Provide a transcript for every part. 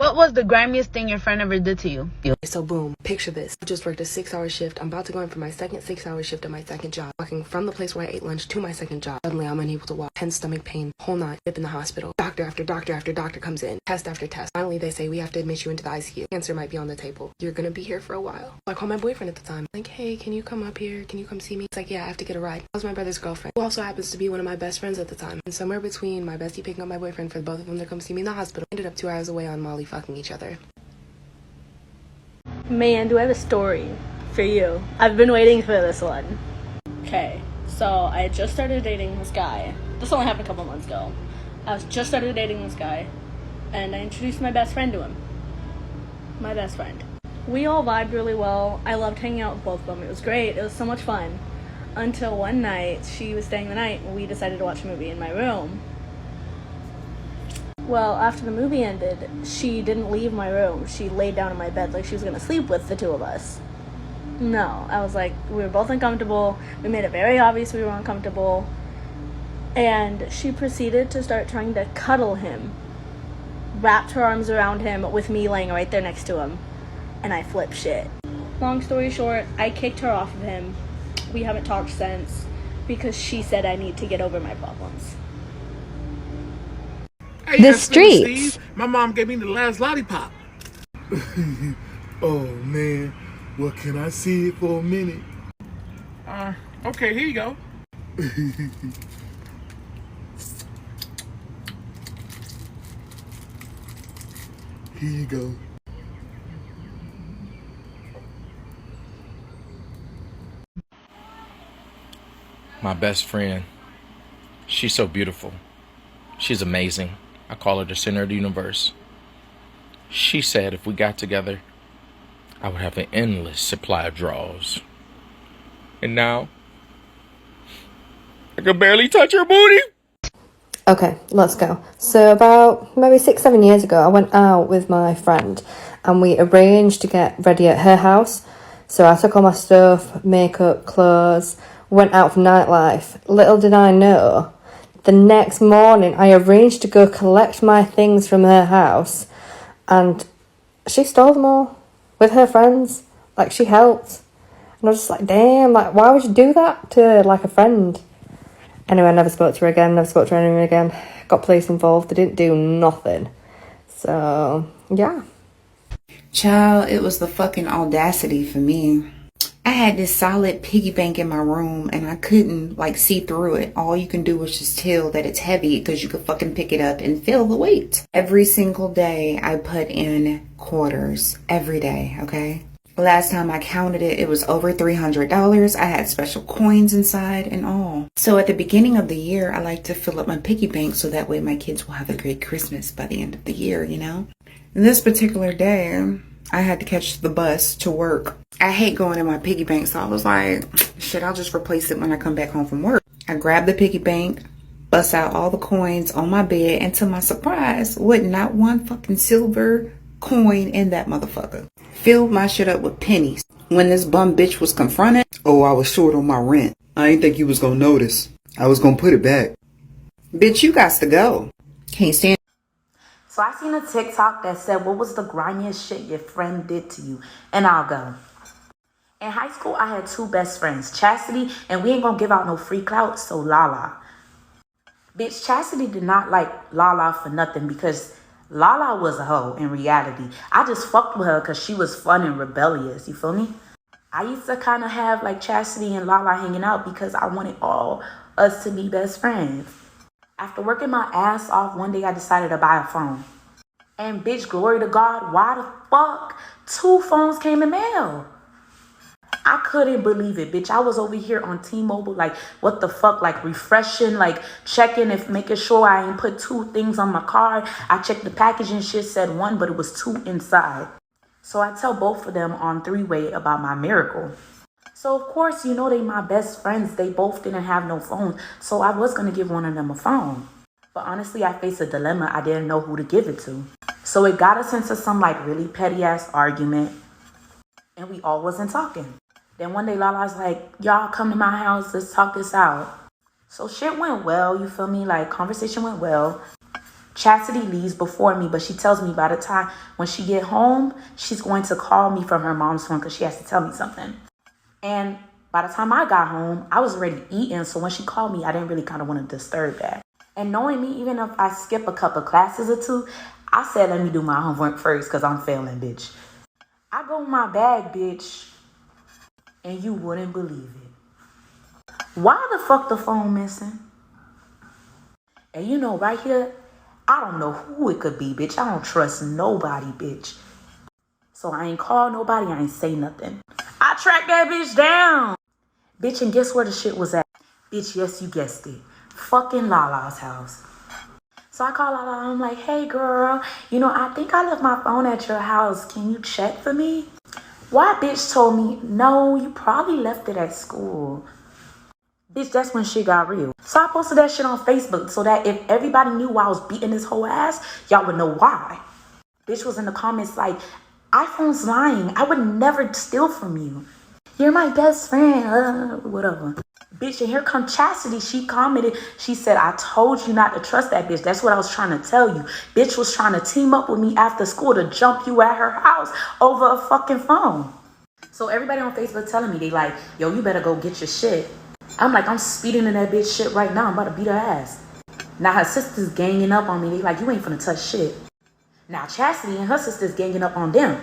What was the grimiest thing your friend ever did to you? So boom, picture this. I just worked a 6-hour shift. I'm about to go in for my second 6-hour shift at my second job. Walking from the place where I ate lunch to my second job. Suddenly I'm unable to walk. 10 stomach pain. Whole night. Dip in the hospital. Doctor after doctor after doctor comes in. Test after test. Finally they say we have to admit you into the ICU. Cancer might be on the table. You're gonna be here for a while. I call my boyfriend at the time. Like, hey, can you come up here? Can you come see me? It's like, yeah, I have to get a ride. I was my brother's girlfriend, who also happens to be one of my best friends at the time. And somewhere between my bestie picking up my boyfriend for both of them to come see me in the hospital, ended up 2 hours away on Molly fucking each other. Man, do I have a story for you. I've been waiting for this one. Okay, so I had just started dating this guy. This only happened a couple months ago. I was just started dating this guy, and I introduced my best friend to him. My best friend. We all vibed really well. I loved hanging out with both of them. It was great. It was so much fun. Until one night, she was staying the night, and we decided to watch a movie in my room. Well, after the movie ended, she didn't leave my room. She laid down in my bed like she was going to sleep with the two of us. No, I was like, we were both uncomfortable. We made it very obvious we were uncomfortable. And she proceeded to start trying to cuddle him. Wrapped her arms around him with me laying right there next to him. And I flipped shit. Long story short, I kicked her off of him. We haven't talked since because she said I need to get over my problems. Hey, The streets. Steve. My mom gave me the last lollipop. Oh man, well, can I see it for a minute? Okay, here you go. Here you go. My best friend. She's so beautiful. She's amazing. I call her the center of the universe. She said if we got together, I would have an endless supply of draws. And now, I can barely touch her booty. Okay, let's go. So about maybe 6-7 years ago, I went out with my friend and we arranged to get ready at her house. So I took all my stuff, makeup, clothes, went out for nightlife. Little did I know, the next morning I arranged to go collect my things from her house and she stole them all with her friends. Like, she helped. And I was just like, damn, like, why would you do that to, like, a friend? Anyway, I never spoke to her again, never spoke to her anyone again. Got police involved, they didn't do nothing. So, yeah. Child, it was the fucking audacity for me. I had this solid piggy bank in my room and I couldn't like see through it. All you can do is just tell that it's heavy because you could fucking pick it up and feel the weight. Every single day I put in quarters. Every day, okay? Last time I counted it, it was over $300. I had special coins inside and all. So at the beginning of the year, I like to fill up my piggy bank so that way my kids will have a great Christmas by the end of the year, you know? And this particular day, I had to catch the bus to work. I hate going in my piggy bank, so I was like, shit, I'll just replace it when I come back home from work. I grabbed the piggy bank, bust out all the coins on my bed, and to my surprise, wasn't not one fucking silver coin in that motherfucker. Filled my shit up with pennies. When this bum bitch was confronted, Oh, I was short on my rent. I ain't think you was gonna notice. I was gonna put it back. bitch, you got to go. Can't stand. So I seen a TikTok that said, what was the grimiest shit your friend did to you? And I'll go. In high school, I had two best friends, Chastity, and we ain't gonna give out no free clout, so Lala. Bitch, Chastity did not like Lala for nothing because Lala was a hoe in reality. I just fucked with her because she was fun and rebellious, you feel me? I used to kind of have like Chastity and Lala hanging out because I wanted all us to be best friends. After working my ass off, one day I decided to buy a phone. And bitch, glory to God, why the fuck 2 phones came in mail? I couldn't believe it, bitch. I was over here on T-Mobile, like, what the fuck, like, refreshing, like, checking if, making sure I ain't put 2 things on my card. I checked the package and shit said 1, but it was 2 inside. So I tell both of them on 3-way about my miracle. So, of course, you know they my best friends. They both didn't have no phone. So I was going to give one of them a phone. But honestly, I faced a dilemma. I didn't know who to give it to. So it got us into some, like, really petty-ass argument. And we all wasn't talking. Then one day, Lala's like, y'all come to my house. Let's talk this out. So shit went well. You feel me? Like, conversation went well. Chastity leaves before me, but she tells me by the time when she get home, she's going to call me from her mom's phone because she has to tell me something. And by the time I got home, I was already eating. So when she called me, I didn't really kind of want to disturb that. And knowing me, even if I skip a couple classes or two, I said, let me do my homework first because I'm failing, bitch. I go in my bag, bitch, and you wouldn't believe it. Why the fuck the phone missing? And you know, right here, I don't know who it could be, bitch. I don't trust nobody, bitch. So I ain't call nobody. I ain't say nothing. I tracked that bitch down. Bitch, and guess where the shit was at? Bitch, yes, you guessed it. Fucking Lala's house. So I call Lala. I'm like, hey, girl. You know, I think I left my phone at your house. Can you check for me? Why bitch told me, no, you probably left it at school. Bitch, that's when shit got real. So I posted that shit on Facebook so that if everybody knew why I was beating this whole ass, y'all would know why. Bitch was in the comments like, iPhone's lying. I would never steal from you. You're my best friend. Whatever. Bitch, and here come Chastity. She commented. She said, I told you not to trust that bitch. That's what I was trying to tell you. Bitch was trying to team up with me after school to jump you at her house over a fucking phone. So everybody on Facebook telling me, they like, yo, you better go get your shit. I'm like, I'm speeding in that bitch shit right now. I'm about to beat her ass. Now her sister's ganging up on me. They like, you ain't finna touch shit. Now Chastity and her sister's ganging up on them.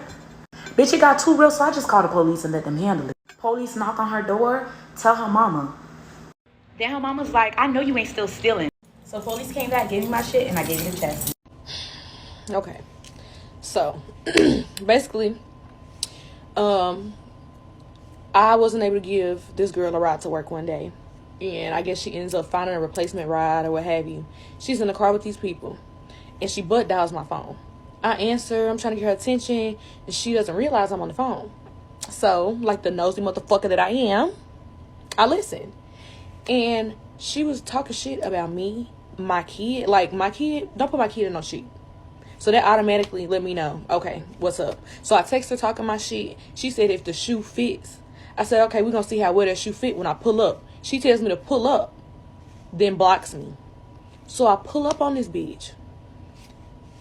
Bitch, it got too real, so I just called the police and let them handle it. Police knock on her door, tell her mama. Then her mama's like, I know you ain't still stealing. So police came back, gave me my shit, and I gave it to Chastity. Okay. So, basically, I wasn't able to give this girl a ride to work one day. And I guess she ends up finding a replacement ride or what have you. She's in the car with these people. And she butt dials my phone. I answer, I'm trying to get her attention. And she doesn't realize I'm on the phone. So, like the nosy motherfucker that I am, I listen. And she was talking shit about me, my kid. Like, my kid, don't put my kid in no shit. So that automatically let me know, okay, what's up? So I text her talking my shit. She said if the shoe fits. I said, okay, we're going to see how well that shoe fit when I pull up. She tells me to pull up, then blocks me. So I pull up on this bitch.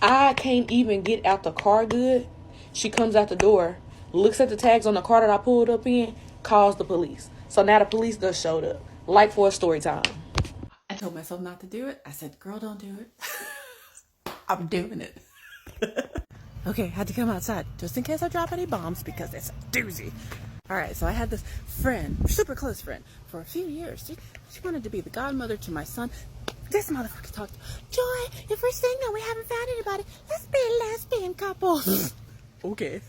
I can't even get out the car good. She comes out the door, looks at the tags on the car that I pulled up in, calls the police. So now the police just showed up, like for a story time. I told myself not to do it. I said, girl, don't do it. I'm doing it. Okay, had to come outside just in case I drop any bombs because it's a doozy. All right, so I had this friend, super close friend, for a few years. She wanted to be the godmother to my son. This motherfucker talked, Joy, if we're single, we haven't found anybody. Let's be a lesbian couple. Okay.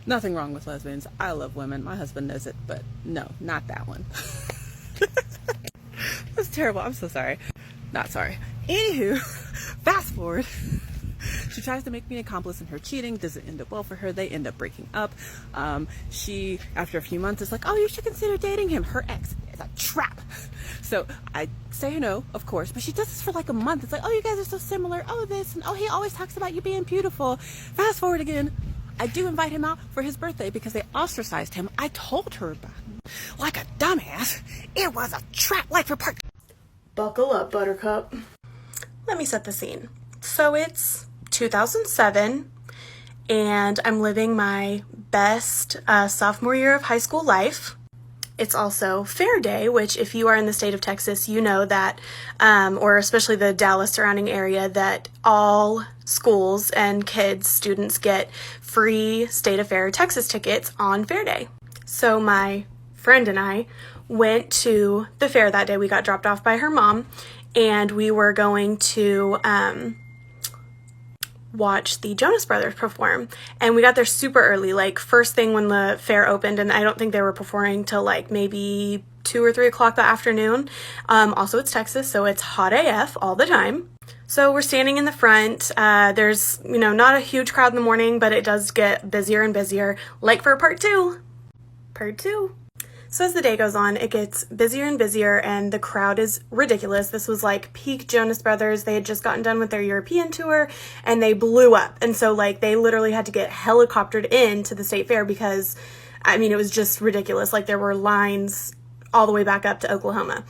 Nothing wrong with lesbians. I love women. My husband knows it, but no, not that one. That's terrible. I'm so sorry. Not sorry. Anywho, fast forward. She tries to make me an accomplice in her cheating. Doesn't end up well for her. They end up breaking up. She, after a few months, is like, oh, you should consider dating him. Her ex is a trap. So I say no, of course, but she does this for like a month. It's like, oh, you guys are so similar. Oh, this, and oh, he always talks about you being beautiful. Fast forward again. I do invite him out for his birthday because they ostracized him. I told her about him. Like a dumbass. It was a trap like for part. Buckle up, Buttercup. Let me set the scene. So it's 2007, and I'm living my best sophomore year of high school life. It's also Fair Day, which if you are in the state of Texas, you know that, or especially the Dallas surrounding area, that all schools and kids, students get free State of Fair Texas tickets on Fair Day. So my friend and I went to the fair that day. We got dropped off by her mom, and we were going to watch the Jonas Brothers perform. And we got there super early, like first thing when the fair opened, and I don't think they were performing till like maybe 2 or 3 o'clock that afternoon. Also, it's Texas, so it's hot AF all the time. So we're standing in the front. There's, not a huge crowd in the morning, but it does get busier and busier, like for part two. So as the day goes on, it gets busier and busier, and the crowd is ridiculous. This was like peak Jonas Brothers. They had just gotten done with their European tour, and they blew up. And so, like, they literally had to get helicoptered into the state fair because, it was just ridiculous. Like, there were lines all the way back up to Oklahoma.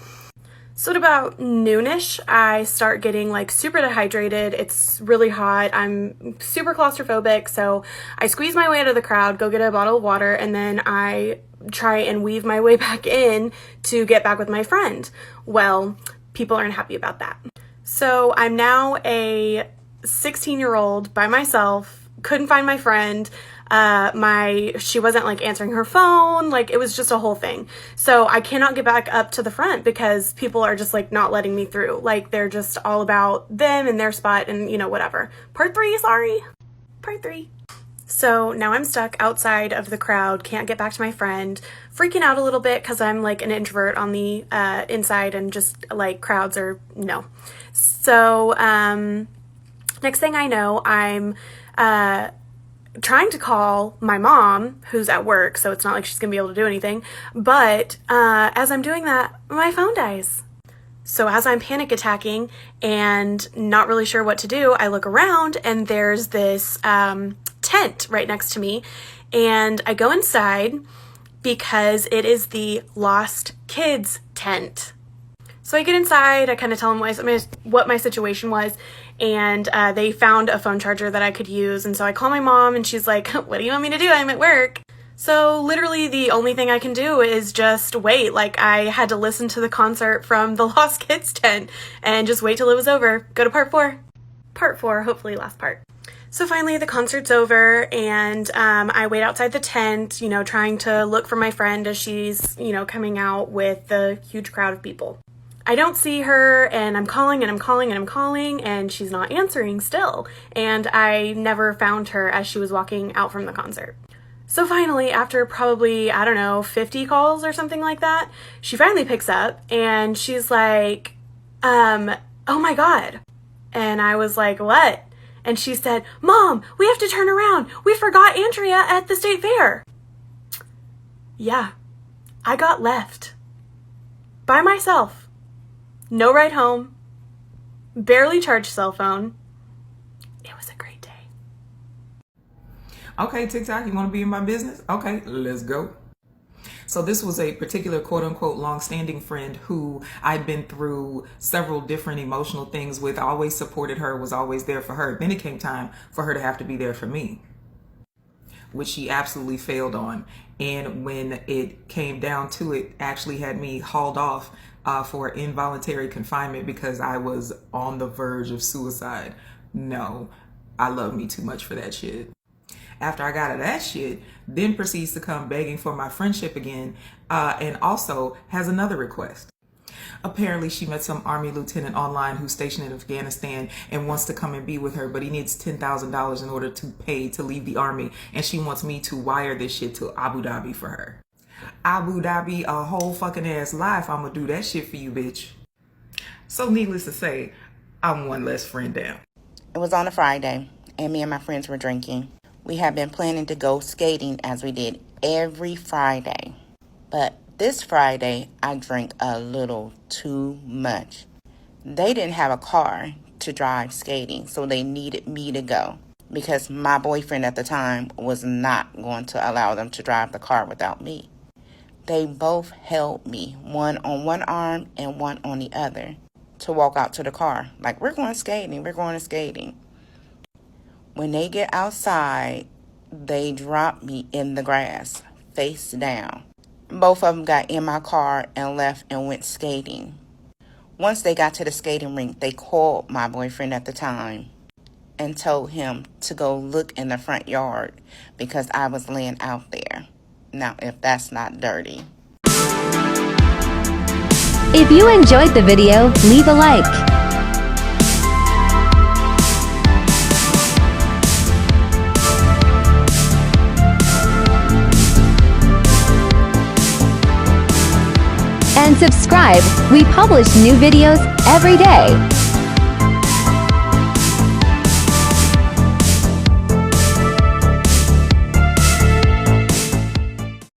So at about noonish, I start getting like super dehydrated. It's really hot. I'm super claustrophobic. So I squeeze my way out of the crowd, go get a bottle of water, and then I try and weave my way back in to get back with my friend. Well, people aren't happy about that. So I'm now a 16-year-old by myself, couldn't find my friend. She wasn't like answering her phone, like it was just a whole thing. So I cannot get back up to the front because people are just like not letting me through. Like they're just all about them and their spot and whatever. Part 3. So now I'm stuck outside of the crowd, can't get back to my friend, freaking out a little bit because I'm like an introvert on the inside and just like crowds are no. So next thing I know, I'm trying to call my mom, who's at work, so it's not like she's gonna be able to do anything, but as I'm doing that, my phone dies. So as I'm panic attacking and not really sure what to do, I look around and there's this tent right next to me, and I go inside because it is the Lost Kids tent. So I get inside, I kind of tell them what my situation was, and they found a phone charger that I could use, and so I call my mom, and she's like, what do you want me to do? I'm at work. So literally the only thing I can do is just wait. Like I had to listen to the concert from the Lost Kids tent and just wait till it was over. Go to part 4. Part 4, hopefully last part. So finally the concert's over, and I wait outside the tent, trying to look for my friend as she's, coming out with the huge crowd of people. I don't see her, and I'm calling and I'm calling and I'm calling, and she's not answering still. And I never found her as she was walking out from the concert. So finally, after probably, 50 calls or something like that, she finally picks up and she's like, oh my God. And I was like, what? And she said, Mom, we have to turn around. We forgot Andrea at the state fair. Yeah, I got left by myself. No ride home, barely charged cell phone. It was a great day. Okay, TikTok, you want to be in my business? Okay, let's go. So this was a particular quote-unquote long-standing friend who I'd been through several different emotional things with. I always supported her, was always there for her. Then it came time for her to have to be there for me, which she absolutely failed on. And when it came down to it, actually had me hauled off for involuntary confinement because I was on the verge of suicide. No, I love me too much for that shit. After I got out of that shit, then proceeds to come begging for my friendship again, and also has another request. Apparently she met some army lieutenant online who's stationed in Afghanistan and wants to come and be with her, but he needs $10,000 in order to pay to leave the army, and she wants me to wire this shit to Abu Dhabi for her. Abu Dhabi, a whole fucking ass life, I'ma do that shit for you, bitch. So needless to say, I'm one less friend down. It was on a Friday, and me and my friends were drinking. We had been planning to go skating as we did every Friday. But this Friday, I drank a little too much. They didn't have a car to drive skating, so they needed me to go because my boyfriend at the time was not going to allow them to drive the car without me. They both held me, one on one arm and one on the other, to walk out to the car. Like, we're going skating. When they get outside, they drop me in the grass, face down. Both of them got in my car and left and went skating. Once they got to the skating rink, they called my boyfriend at the time and told him to go look in the front yard because I was laying out there. Now, if that's not dirty. If you enjoyed the video, leave a like. And subscribe. We publish new videos every day.